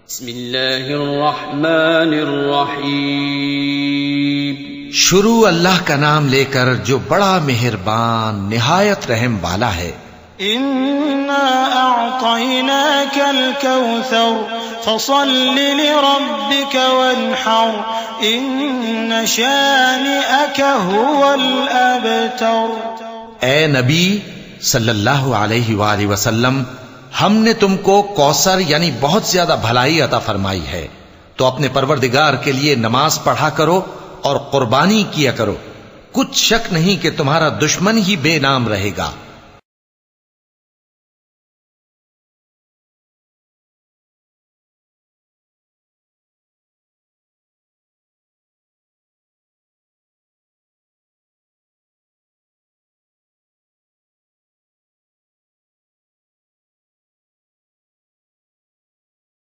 بسم اللہ الرحمن الرحیم شروع اللہ کا نام لے کر جو بڑا مہربان نہایت رحم والا ہے. انا اعطیناک الکوثر فصل لربک وانحر ان شانئک هو الابتر. اے نبی صلی اللہ علیہ وآلہ وسلم، ہم نے تم کو کوثر یعنی بہت زیادہ بھلائی عطا فرمائی ہے، تو اپنے پروردگار کے لیے نماز پڑھا کرو اور قربانی کیا کرو. کچھ شک نہیں کہ تمہارا دشمن ہی بے نام رہے گا.